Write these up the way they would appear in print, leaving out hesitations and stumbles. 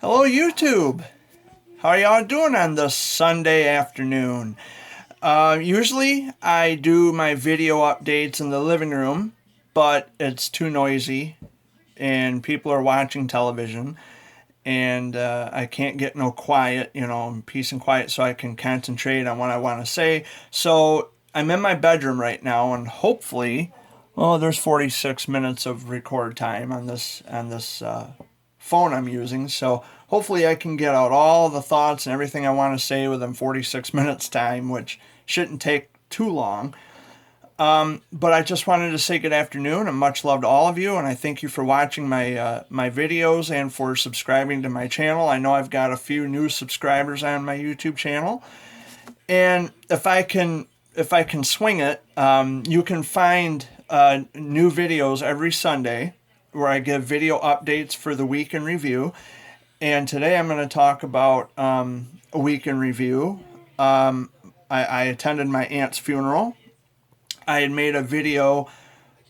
Hello, YouTube. How are y'all doing on this Sunday afternoon? Usually I do my video updates in the living room, but it's too noisy and people are watching television and I can't get no quiet, peace and quiet so I can concentrate on what I want to say. So I'm in my bedroom right now and hopefully, there's 46 minutes of record time on this phone I'm using. So hopefully I can get out all the thoughts and everything I want to say within 46 minutes time, which shouldn't take too long. But I just wanted to say good afternoon and much love to all of you, and I thank you for watching my videos and for subscribing to my channel. I know I've got a few new subscribers on my YouTube channel, and if I can swing it, you can find new videos every Sunday where I give video updates for the week in review. And today I'm going to talk about a week in review. I attended my aunt's funeral. I had made a video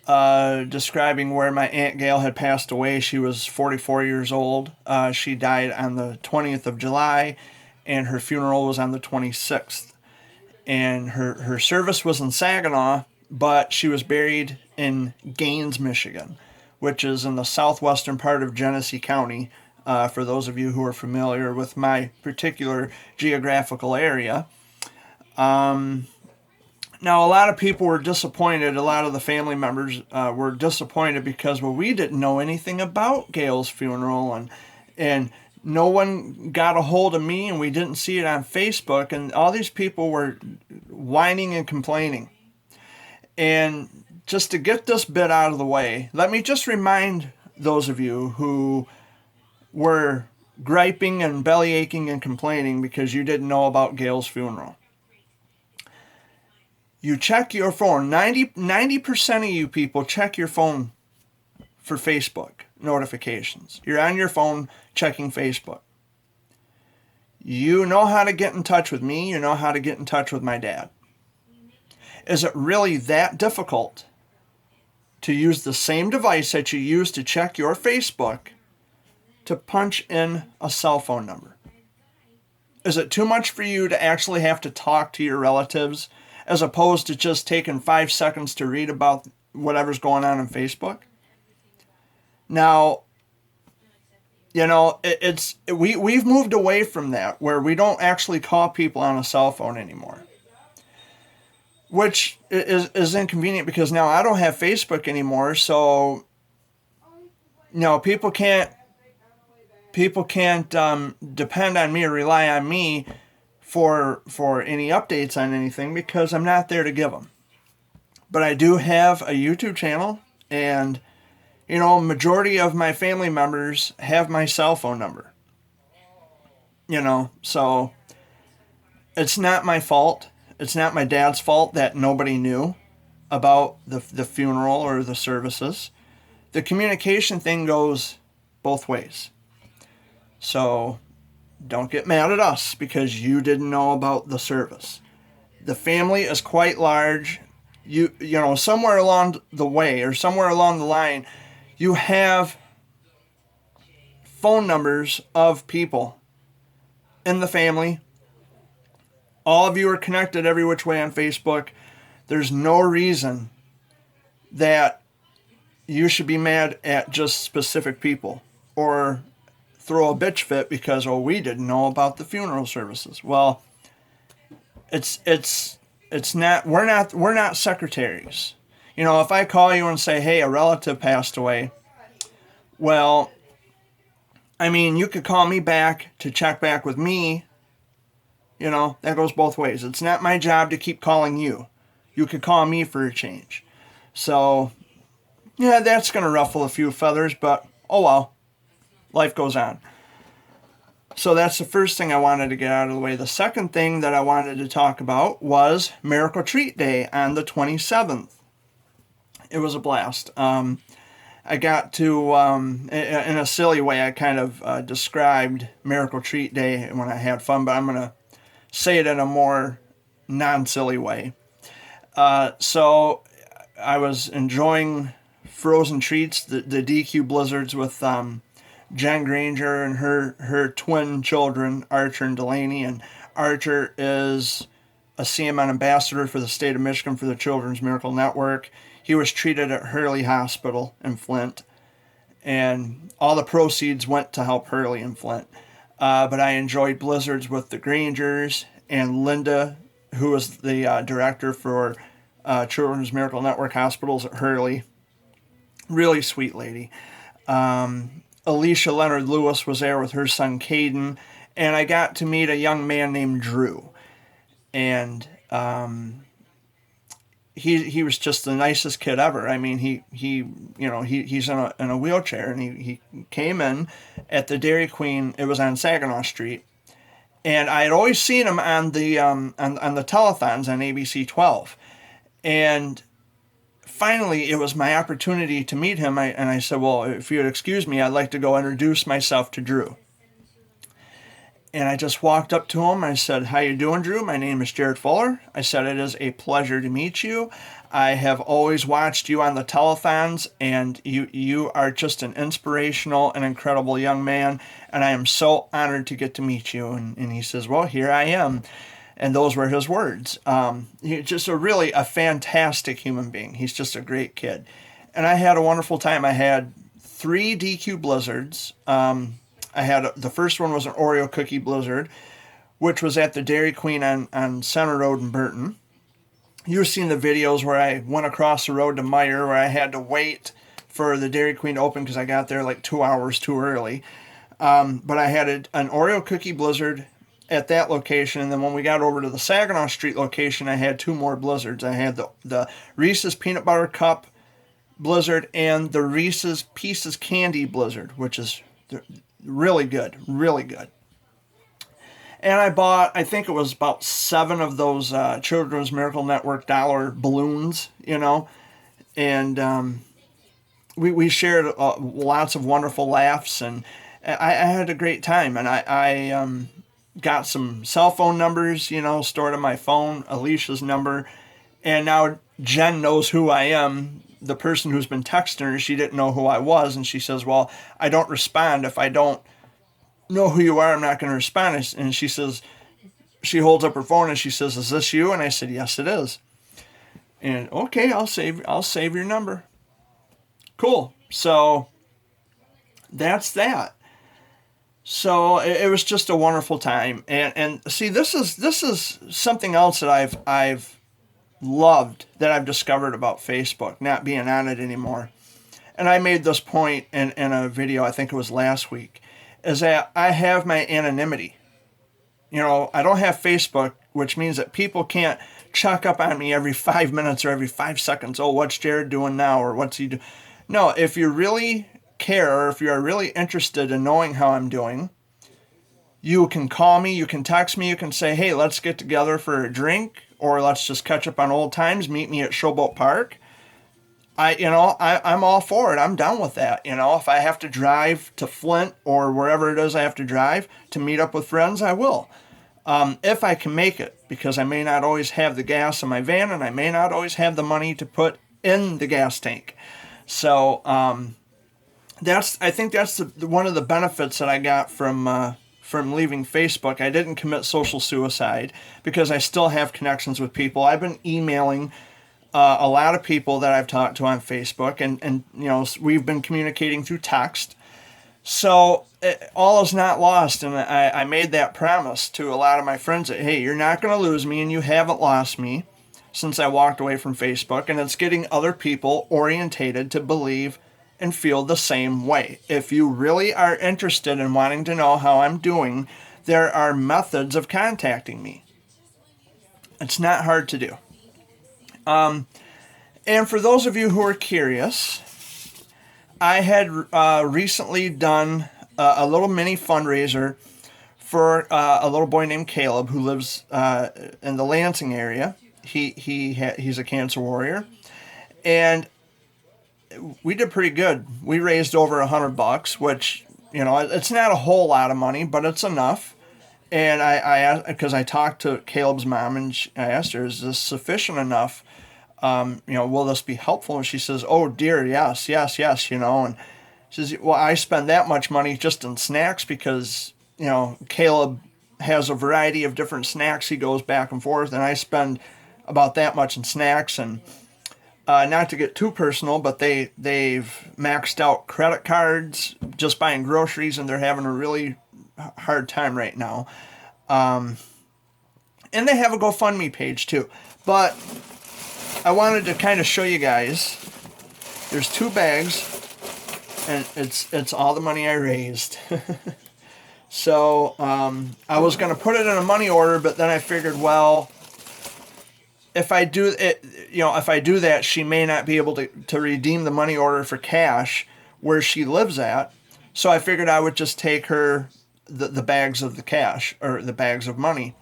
describing where my Aunt Gail had passed away. She was 44 years old. She died on the 20th of July, and her funeral was on the 26th. And her service was in Saginaw, but she was buried in Gaines, Michigan, which is in the southwestern part of Genesee County, for those of you who are familiar with my particular geographical area. Now, a lot of people were disappointed. A lot of the family members were disappointed because, we didn't know anything about Gail's funeral, and no one got a hold of me, and we didn't see it on Facebook, and all these people were whining and complaining. And just to get this bit out of the way, let me just remind those of you who were griping and belly aching and complaining because you didn't know about Gail's funeral. You check your phone. 90% of you people check your phone for Facebook notifications. You're on your phone checking Facebook. You know how to get in touch with me. You know how to get in touch with my dad. Is it really that difficult to use the same device that you use to check your Facebook to punch in a cell phone number? Is it too much for you to actually have to talk to your relatives as opposed to just taking 5 seconds to read about whatever's going on Facebook? Now, we've moved away from that where we don't actually call people on a cell phone anymore, which is inconvenient because now I don't have Facebook anymore. So, people can't depend on me or rely on me for any updates on anything because I'm not there to give them. But I do have a YouTube channel, and majority of my family members have my cell phone number. So it's not my fault. It's not my dad's fault that nobody knew about the funeral or the services. The communication thing goes both ways. So don't get mad at us because you didn't know about the service. The family is quite large. Somewhere along the way or somewhere along the line, you have phone numbers of people in the family. All of you are connected every which way on Facebook. There's no reason that you should be mad at just specific people or throw a bitch fit because, we didn't know about the funeral services. Well, it's not, we're not secretaries. If I call you and say, hey, a relative passed away, well, you could call me back to check back with me. That goes both ways. It's not my job to keep calling you. You could call me for a change. So, yeah, that's going to ruffle a few feathers, but oh well. Life goes on. So that's the first thing I wanted to get out of the way. The second thing that I wanted to talk about was Miracle Treat Day on the 27th. It was a blast. I got to, in a silly way, I kind of described Miracle Treat Day when I had fun, but I'm going to say it in a more non-silly way. So I was enjoying frozen treats, the DQ Blizzards with Jen Granger and her twin children, Archer and Delaney. And Archer is a CMN ambassador for the state of Michigan for the Children's Miracle Network. He was treated at Hurley Hospital in Flint, and all the proceeds went to help Hurley in Flint. But I enjoyed Blizzards with the Grangers, and Linda, who was the director for Children's Miracle Network hospitals at Hurley. Really sweet lady. Alicia Leonard Lewis was there with her son Caden, and I got to meet a young man named Drew. And he was just the nicest kid ever. I mean, he's in a wheelchair, and he came in at the Dairy Queen. It was on Saginaw Street, and I had always seen him on the on the telethons on ABC 12, and finally it was my opportunity to meet him. And I said, well, if you'd excuse me, I'd like to go introduce myself to Drew. And I just walked up to him. I said, how you doing, Drew? My name is Jared Fuller. I said, it is a pleasure to meet you. I have always watched you on the telethons, and you are just an inspirational and incredible young man, and I am so honored to get to meet you. And he says, well, here I am. And those were his words. He's just a fantastic human being. He's just a great kid. And I had a wonderful time. I had 3 DQ Blizzards. The first one was an Oreo cookie blizzard, which was at the Dairy Queen on Center Road in Burton. You've seen the videos where I went across the road to Meijer, where I had to wait for the Dairy Queen to open because I got there like 2 hours too early. But I had an Oreo cookie blizzard at that location, and then when we got over to the Saginaw Street location, I had 2 more blizzards. I had the Reese's Peanut Butter Cup blizzard and the Reese's Pieces Candy blizzard, which is really good, really good. And I bought, I think it was about 7 of those Children's Miracle Network dollar balloons, and we shared lots of wonderful laughs, and I had a great time. And I got some cell phone numbers, stored on my phone, Alicia's number, and now Jen knows who I am. The person who's been texting her, she didn't know who I was, and she says, well, I don't respond. If I don't know who you are, I'm not going to respond. And she says, she holds up her phone and she says, is this you? And I said, yes, it is. And okay, I'll save your number. Cool. So that's that. So it was just a wonderful time. And see, this is something else that I've loved, that I've discovered about Facebook, not being on it anymore. And I made this point in a video, I think it was last week, is that I have my anonymity. I don't have Facebook, which means that people can't check up on me every 5 minutes or every 5 seconds. Oh, what's Jared doing now? Or what's he doing? No, if you really care, or if you're really interested in knowing how I'm doing, you can call me, you can text me, you can say, hey, let's get together for a drink, or let's just catch up on old times, meet me at Showboat Park. I'm all for it. I'm done with that. If I have to drive to Flint or wherever it is I have to drive to meet up with friends, I will. If I can make it, because I may not always have the gas in my van, and I may not always have the money to put in the gas tank. So I think that's one of the benefits that I got from leaving Facebook. I didn't commit social suicide because I still have connections with people. I've been emailing a lot of people that I've talked to on Facebook, and we've been communicating through text. So all is not lost, and I made that promise to a lot of my friends that, hey, you're not going to lose me, and you haven't lost me since I walked away from Facebook, and it's getting other people orientated to believe and feel the same way. If you really are interested in wanting to know how I'm doing, there are methods of contacting me. It's not hard to do. And for those of you who are curious, I had recently done a little mini fundraiser for a little boy named Caleb who lives in the Lansing area. He's a cancer warrior, and we did pretty good. We raised over $100, which it's not a whole lot of money, but it's enough. And I asked, because I talked to Caleb's mom, and I asked her, is this sufficient enough? Will this be helpful? And she says, oh dear, yes. And She says, well, I spend that much money just in snacks because, Caleb has a variety of different snacks. He goes back and forth, and I spend about that much in snacks. And not to get too personal, but they've maxed out credit cards just buying groceries, and they're having a really hard time right now. And they have a GoFundMe page too. But I wanted to kind of show you guys. There's 2 bags, and it's all the money I raised. So I was going to put it in a money order, but then I figured, well, if I do it, if I do that, she may not be able to redeem the money order for cash where she lives at. So I figured I would just take her the bags of the cash, or the bags of money.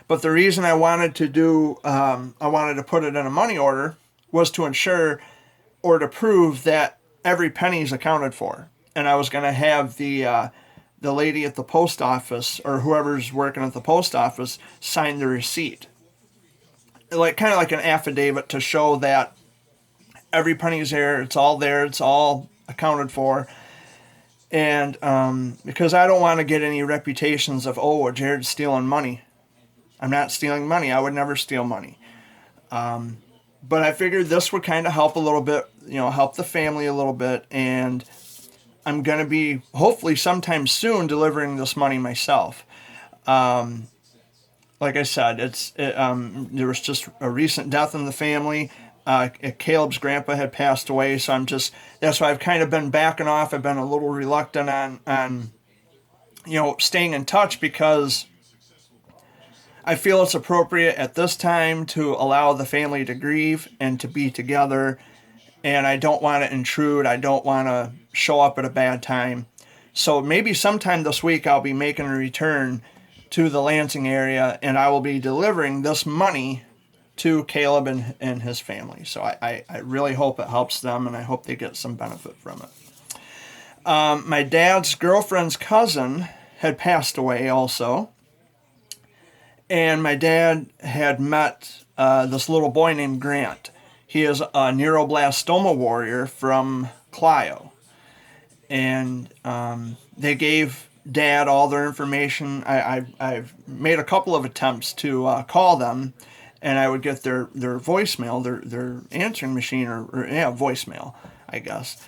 But the reason I wanted to put it in a money order was to ensure or to prove that every penny is accounted for. And I was going to have the lady at the post office, or whoever's working at the post office, sign the receipt. Kind of like an affidavit to show that every penny's there, it's all accounted for. And because I don't want to get any reputations of, oh, Jared's stealing money. I'm not stealing money. I would never steal money. But I figured this would kind of help a little bit, help the family a little bit. And I'm going to be, hopefully sometime soon, delivering this money myself. Like I said, there was just a recent death in the family. Caleb's grandpa had passed away, so that's why I've kind of been backing off. I've been a little reluctant on staying in touch, because I feel it's appropriate at this time to allow the family to grieve and to be together, and I don't want to intrude. I don't want to show up at a bad time. So maybe sometime this week I'll be making a return to the Lansing area, and I will be delivering this money to Caleb and his family. So I really hope it helps them, and I hope they get some benefit from it. My dad's girlfriend's cousin had passed away also, and my dad had met this little boy named Grant. He is a neuroblastoma warrior from Clio, and they gave Dad all their information. I've made a couple of attempts to call them, and I would get their voicemail, their answering machine, or voicemail, I guess.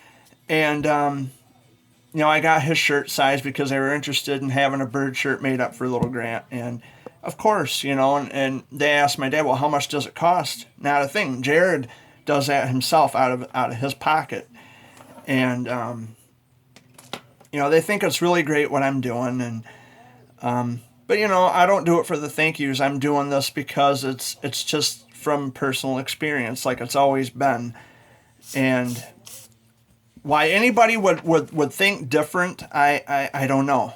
And I got his shirt size because they were interested in having a bird shirt made up for little Grant. And of course, and they asked my dad, well, how much does it cost? Not a thing. Jared does that himself out of his pocket. And they think it's really great what I'm doing, and but I don't do it for the thank yous. I'm doing this because it's just from personal experience, like it's always been. And why anybody would think different, I don't know.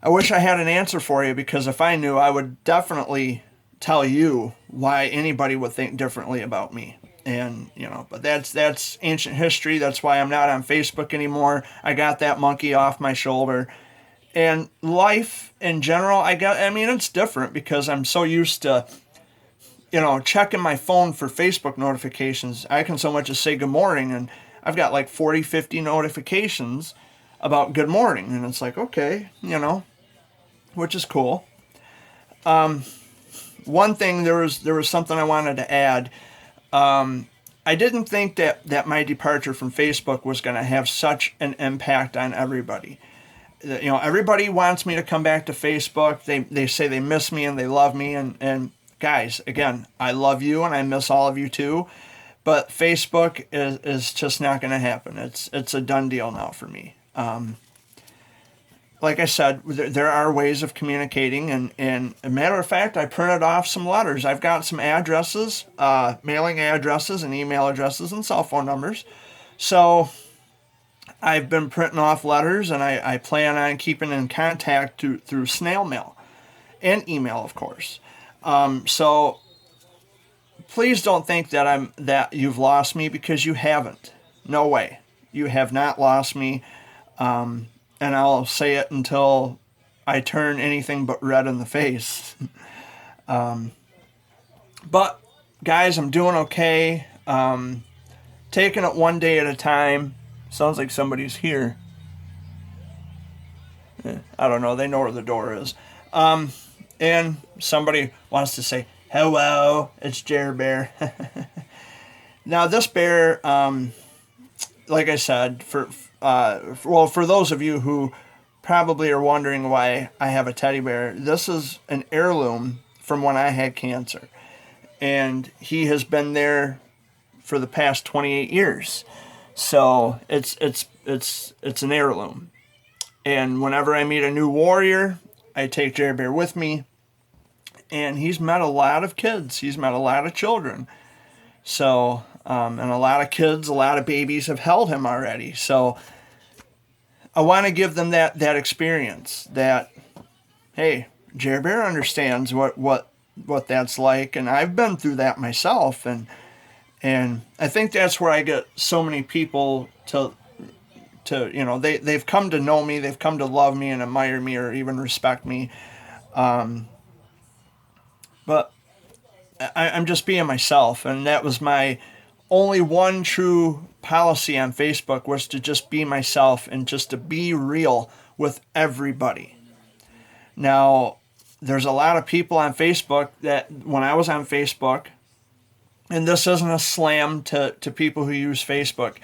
I wish I had an answer for you, because if I knew, I would definitely tell you why anybody would think differently about me. And but that's ancient history. That's why I'm not on Facebook anymore. I got that monkey off my shoulder. And life in general, it's different, because I'm so used to checking my phone for Facebook notifications. I can so much as say good morning, and I've got like 40, 50 notifications about good morning, and it's like, okay, which is cool. One thing, there was something I wanted to add. I didn't think that my departure from Facebook was going to have such an impact on everybody. Everybody wants me to come back to Facebook. They say they miss me and they love me. And guys, again, I love you and I miss all of you too. But Facebook is just not going to happen. It's a done deal now for me. Like I said, there are ways of communicating, and a matter of fact, I printed off some letters. I've got some addresses, mailing addresses and email addresses and cell phone numbers. So I've been printing off letters, and I plan on keeping in contact through snail mail and email, of course. So please don't think that you've lost me, because you haven't. No way. You have not lost me. And I'll say it until I turn anything but red in the face. But, guys, I'm doing okay. Taking it one day at a time. Sounds like somebody's here. I don't know. They know where the door is. And somebody wants to say, hello, it's Jer Bear. Now, this bear, like I said, for those of you who probably are wondering why I have a teddy bear, this is an heirloom from when I had cancer. And he has been there for the past 28 years. So it's an heirloom. And whenever I meet a new warrior, I take Jer Bear with me. And he's met a lot of kids. He's met a lot of children. So, and a lot of kids, a lot of babies have held him already. So I want to give them that experience that, hey, Jer Bear understands what that's like. And I've been through that myself. And I think that's where I get so many people to they've come to know me, they've come to love me and admire me or even respect me. But I'm just being myself, and that was my only one true policy on Facebook, was to just be myself and just to be real with everybody. Now, there's a lot of people on Facebook that when I was on Facebook, and this isn't a slam to people who use Facebook,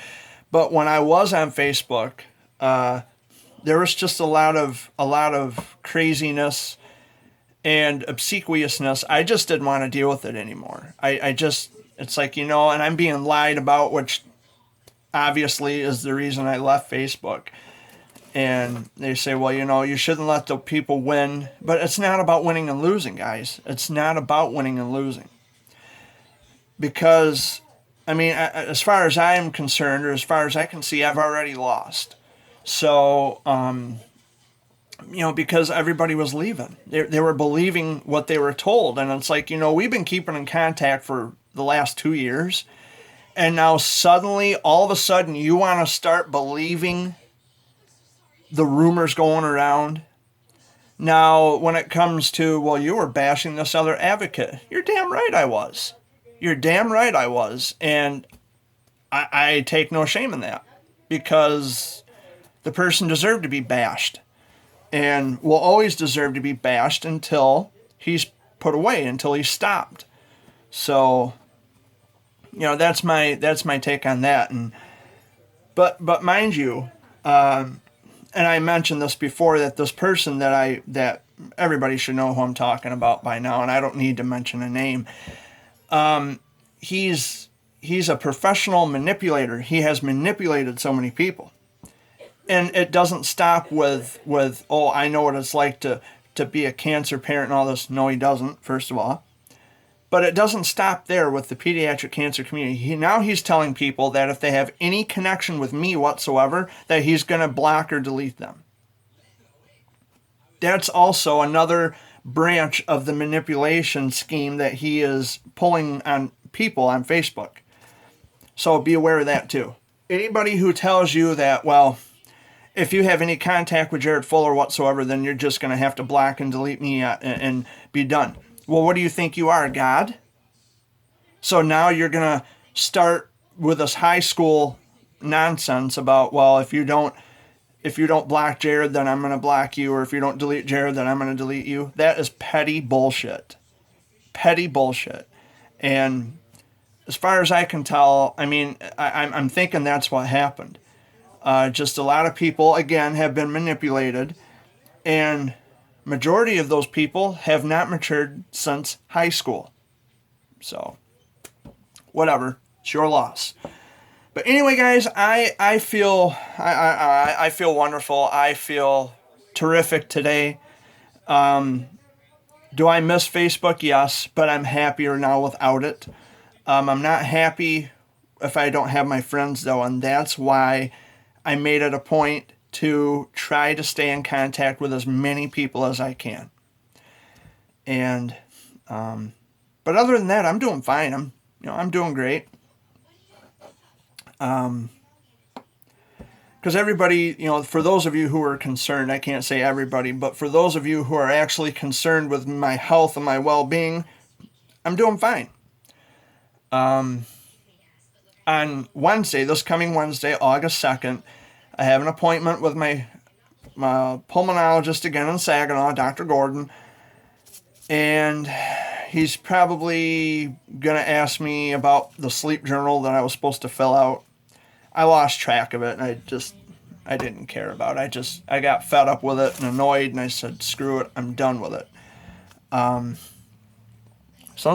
but when I was on Facebook, there was just a lot of craziness and obsequiousness. I just didn't want to deal with it anymore. It's like, and I'm being lied about, which obviously is the reason I left Facebook. And they say, well, you shouldn't let the people win. But it's not about winning and losing, guys. It's not about winning and losing. Because, as far as I am concerned, or as far as I can see, I've already lost. So, because everybody was leaving. They were believing what they were told. And it's like, we've been keeping in contact for the last 2 years. And now suddenly, all of a sudden, you want to start believing the rumors going around. Now, when it comes to, well, you were bashing this other advocate. You're damn right I was. You're damn right I was. And I take no shame in that. Because the person deserved to be bashed. And will always deserve to be bashed until he's put away, until he's stopped. So, that's my take on that. And but mind you, and I mentioned this before, that this person that everybody should know who I'm talking about by now, and I don't need to mention a name. He's a professional manipulator. He has manipulated so many people. And it doesn't stop with oh, I know what it's like to be a cancer parent and all this. No, he doesn't, first of all. But it doesn't stop there with the pediatric cancer community. Now he's telling people that if they have any connection with me whatsoever, that he's going to block or delete them. That's also another branch of the manipulation scheme that he is pulling on people on Facebook. So be aware of that too. Anybody who tells you that, well, if you have any contact with Jared Fuller whatsoever, then you're just going to have to block and delete me and be done. Well, what do you think you are, God? So now you're going to start with this high school nonsense about, well, if you don't block Jared, then I'm going to block you, or if you don't delete Jared, then I'm going to delete you. That is petty bullshit. Petty bullshit. And as far as I can tell, I'm thinking that's what happened. Just a lot of people, again, have been manipulated, and majority of those people have not matured since high school. So, whatever, it's your loss. But anyway, guys, I feel wonderful. I feel terrific today. Do I miss Facebook? Yes, but I'm happier now without it. I'm not happy if I don't have my friends, though, and that's why I made it a point to try to stay in contact with as many people as I can. And, but other than that, I'm doing fine. I'm doing great. Because everybody, for those of you who are concerned, I can't say everybody, but for those of you who are actually concerned with my health and my well-being, I'm doing fine. on Wednesday, this coming Wednesday, August 2nd, I have an appointment with my pulmonologist again in Saginaw, Dr. Gordon, and he's probably going to ask me about the sleep journal that I was supposed to fill out. I lost track of it, and I didn't care about it. I got fed up with it and annoyed, and I said, screw it, I'm done with it. Sounds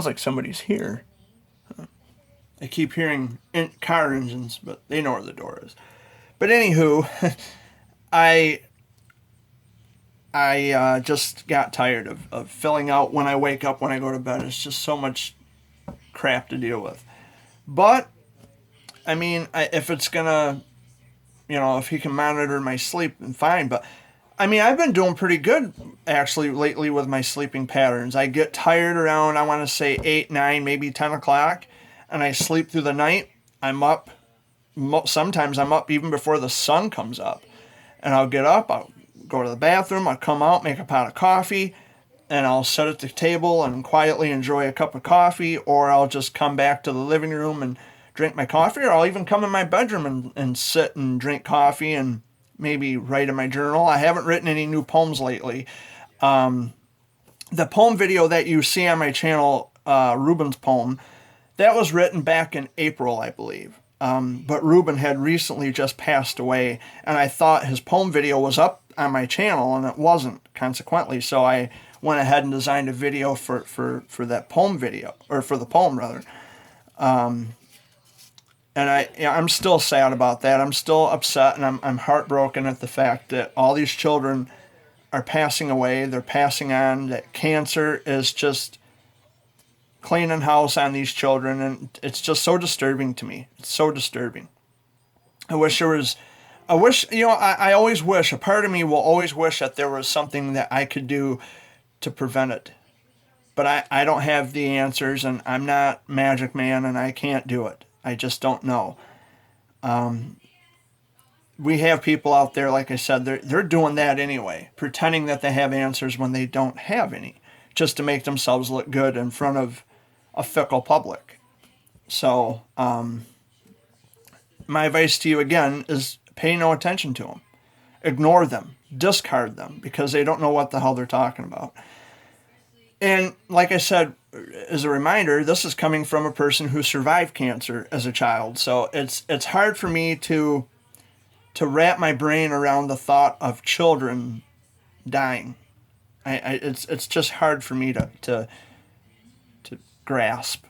like somebody's here. I keep hearing car engines, but they know where the door is. But anywho, I just got tired of filling out when I wake up, when I go to bed. It's just so much crap to deal with. But, I mean, if it's going to, if he can monitor my sleep, then fine. But, I mean, I've been doing pretty good, actually, lately with my sleeping patterns. I get tired around, I want to say, 8, 9, maybe 10 o'clock, and I sleep through the night. I'm up. Sometimes I'm up even before the sun comes up. And I'll get up, I'll go to the bathroom, I'll come out, make a pot of coffee, and I'll sit at the table and quietly enjoy a cup of coffee, or I'll just come back to the living room and drink my coffee, or I'll even come in my bedroom and sit and drink coffee and maybe write in my journal. I haven't written any new poems lately. The poem video that you see on my channel, Ruben's poem, that was written back in April, I believe. But Ruben had recently just passed away, and I thought his poem video was up on my channel, and it wasn't, consequently. So I went ahead and designed a video for that poem video, or for the poem, rather. And I'm still sad about that. I'm still upset, and I'm heartbroken at the fact that all these children are passing away. They're passing on. That cancer is just cleaning house on these children, and it's just so disturbing to me. It's so disturbing. I always wish, a part of me will always wish that there was something that I could do to prevent it. But I don't have the answers, and I'm not Magic Man, and I can't do it. I just don't know. We have people out there, like I said, they're doing that anyway, pretending that they have answers when they don't have any, just to make themselves look good in front of a fickle public. So, my advice to you again is pay no attention to them. Ignore them. Discard them, because they don't know what the hell they're talking about. And like I said, as a reminder, this is coming from a person who survived cancer as a child. So it's hard for me to wrap my brain around the thought of children dying. It's just hard for me to grasp,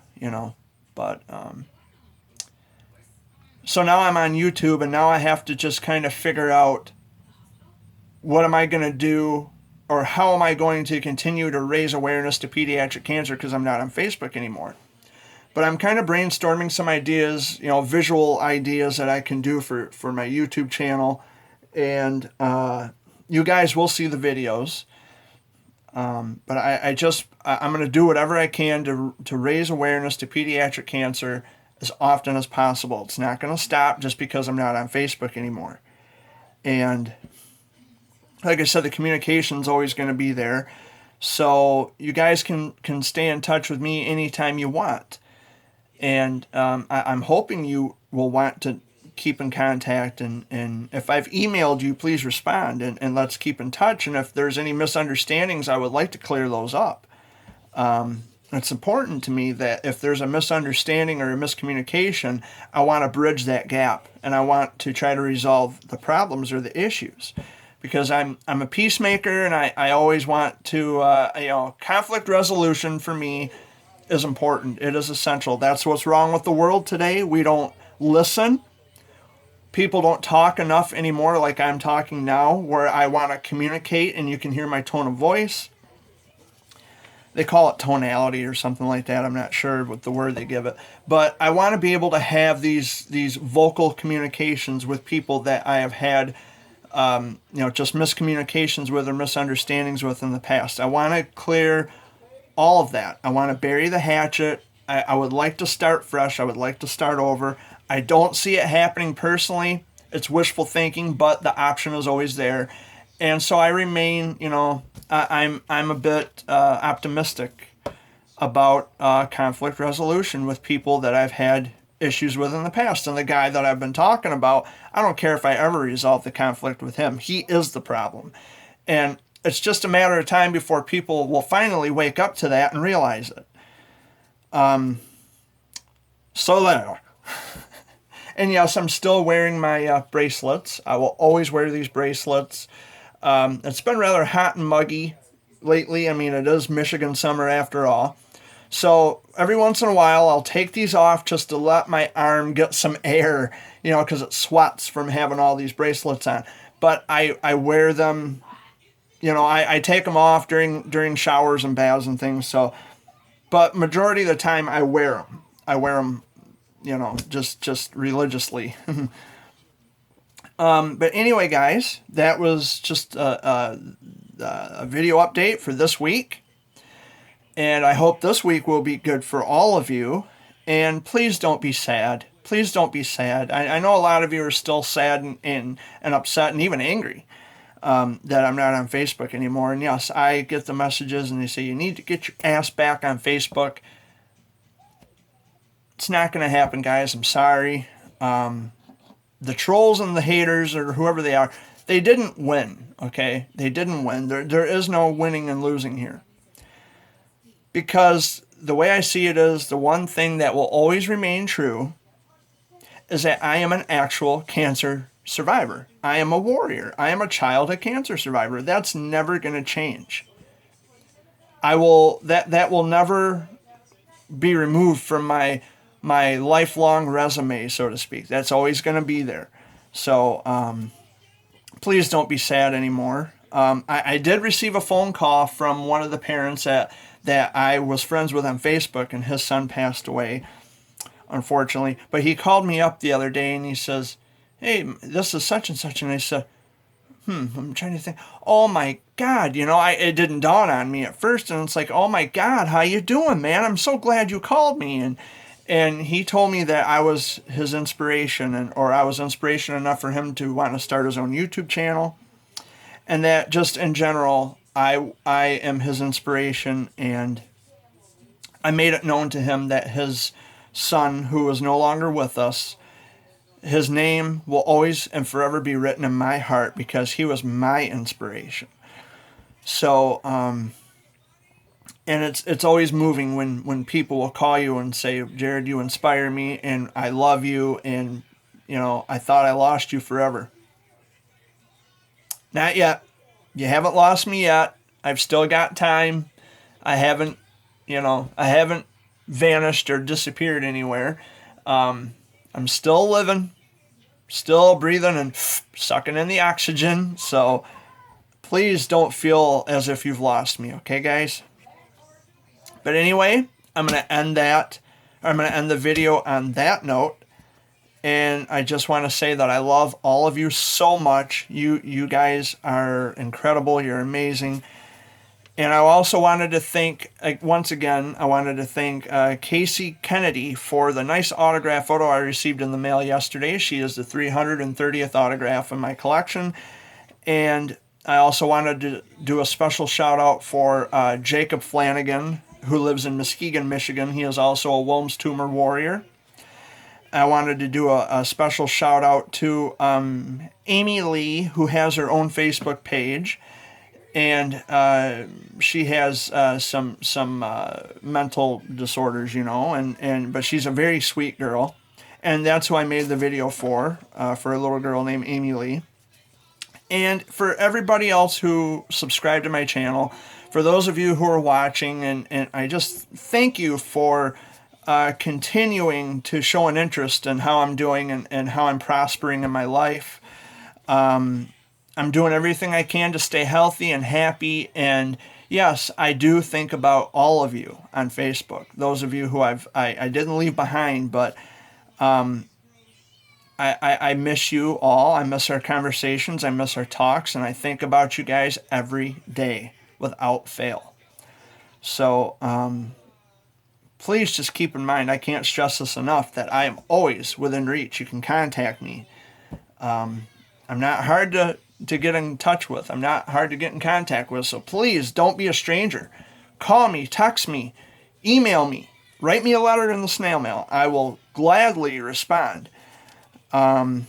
But so now I'm on YouTube, and now I have to just kind of figure out what am I going to do, or how am I going to continue to raise awareness to pediatric cancer, because I'm not on Facebook anymore. But I'm kind of brainstorming some ideas, visual ideas that I can do for my YouTube channel. And you guys will see the videos. But I'm going to do whatever I can to raise awareness to pediatric cancer as often as possible. It's not going to stop just because I'm not on Facebook anymore. And like I said, the communication's always going to be there. So you guys can stay in touch with me anytime you want. And I'm hoping you will want to keep in contact. And if I've emailed you, please respond, and let's keep in touch. And if there's any misunderstandings, I would like to clear those up. It's important to me that if there's a misunderstanding or a miscommunication, I want to bridge that gap, and I want to try to resolve the problems or the issues. Because I'm a peacemaker, and I always want to, conflict resolution for me is important. It is essential. That's what's wrong with the world today. We don't listen. People don't talk enough anymore like I'm talking now, where I want to communicate and you can hear my tone of voice. They call it tonality or something like that. I'm not sure what the word they give it. But I want to be able to have these vocal communications with people that I have had just miscommunications with or misunderstandings with in the past. I want to clear all of that. I want to bury the hatchet. I would like to start fresh. I would like to start over. I don't see it happening personally. It's wishful thinking, but the option is always there. And so I remain, I'm a bit optimistic about conflict resolution with people that I've had issues with in the past. And the guy that I've been talking about, I don't care if I ever resolve the conflict with him. He is the problem. And it's just a matter of time before people will finally wake up to that and realize it. So there. And yes, I'm still wearing my bracelets. I will always wear these bracelets. It's been rather hot and muggy lately. I mean, it is Michigan summer after all. So every once in a while, I'll take these off just to let my arm get some air, because it sweats from having all these bracelets on. But I wear them, I take them off during showers and baths and things. So, but majority of the time, I wear them. I wear them, just religiously. But anyway, guys, that was just a video update for this week. And I hope this week will be good for all of you. And please don't be sad. Please don't be sad. I know a lot of you are still sad and upset and even angry that I'm not on Facebook anymore. And yes, I get the messages and they say, you need to get your ass back on Facebook. It's not going to happen, guys. I'm sorry. The trolls and the haters or whoever they are, they didn't win, okay? They didn't win. There is no winning and losing here. Because the way I see it is, the one thing that will always remain true is that I am an actual cancer survivor. I am a warrior. I am a childhood cancer survivor. That's never going to change. That will never be removed from my lifelong resume, so to speak. That's always going to be there. So please don't be sad anymore. I did receive a phone call from one of the parents that I was friends with on Facebook, and his son passed away, unfortunately. But he called me up the other day and he says, hey, this is such and such. And I said, I'm trying to think. Oh my God, it didn't dawn on me at first. And it's like, oh my God, how you doing, man? I'm so glad you called me. And he told me that I was his inspiration, or I was inspiration enough for him to want to start his own YouTube channel. And that just in general, I am his inspiration, and I made it known to him that his son, who is no longer with us, his name will always and forever be written in my heart because he was my inspiration. So, and it's always moving when people will call you and say, Jared, you inspire me, and I love you, and, I thought I lost you forever. Not yet. You haven't lost me yet. I've still got time. I haven't vanished or disappeared anywhere. I'm still living, still breathing and sucking in the oxygen. So please don't feel as if you've lost me. Okay, guys? But anyway, I'm going to end the video on that note. And I just want to say that I love all of you so much. You guys are incredible. You're amazing. And I also wanted to thank, once again, Casey Kennedy for the nice autograph photo I received in the mail yesterday. She is the 330th autograph in my collection. And I also wanted to do a special shout out for Jacob Flanagan, who lives in Muskegon, Michigan. He is also a Wilms tumor warrior. I wanted to do a special shout out to Amy Lee, who has her own Facebook page, and she has some mental disorders, but she's a very sweet girl, and that's who I made the video for a little girl named Amy Lee. And for everybody else who subscribed to my channel, for those of you who are watching, and I just thank you for continuing to show an interest in how I'm doing and how I'm prospering in my life. I'm doing everything I can to stay healthy and happy. And yes, I do think about all of you on Facebook. Those of you who I didn't leave behind, but I miss you all. I miss our conversations. I miss our talks. And I think about you guys every day without fail. So, please just keep in mind, I can't stress this enough, that I am always within reach. You can contact me. I'm not hard to get in touch with. I'm not hard to get in contact with. So please don't be a stranger. Call me, text me, email me, write me a letter in the snail mail. I will gladly respond. But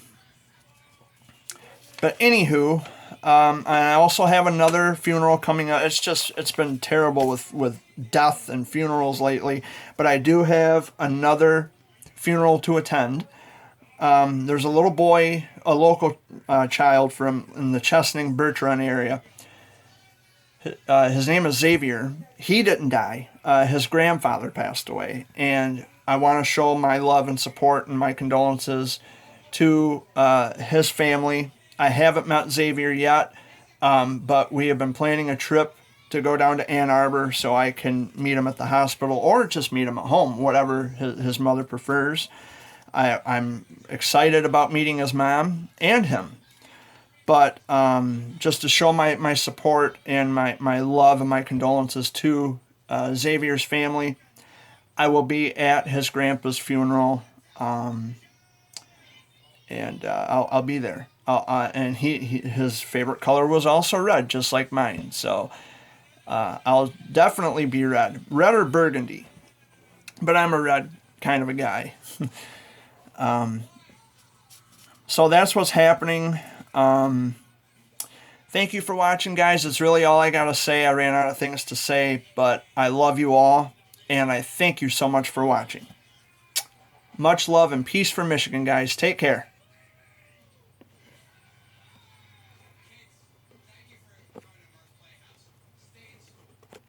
anywho, I also have another funeral coming up. It's been terrible with death and funerals lately. But I do have another funeral to attend. There's a little boy, a local child from in the Chesaning Birch Run area. His name is Xavier. He didn't die. His grandfather passed away. And I want to show my love and support and my condolences to his family. I haven't met Xavier yet, but we have been planning a trip to go down to Ann Arbor so I can meet him at the hospital or just meet him at home, whatever his mother prefers. I'm excited about meeting his mom and him. But just to show my support and my love and my condolences to Xavier's family, I will be at his grandpa's funeral, and I'll be there. And his favorite color was also red, just like mine. So I'll definitely be red or burgundy. But I'm a red kind of a guy. So that's what's happening. Thank you for watching, guys. It's really all I gotta say. I ran out of things to say, but I love you all, and I thank you so much for watching. Much love and peace from Michigan, guys. Take care.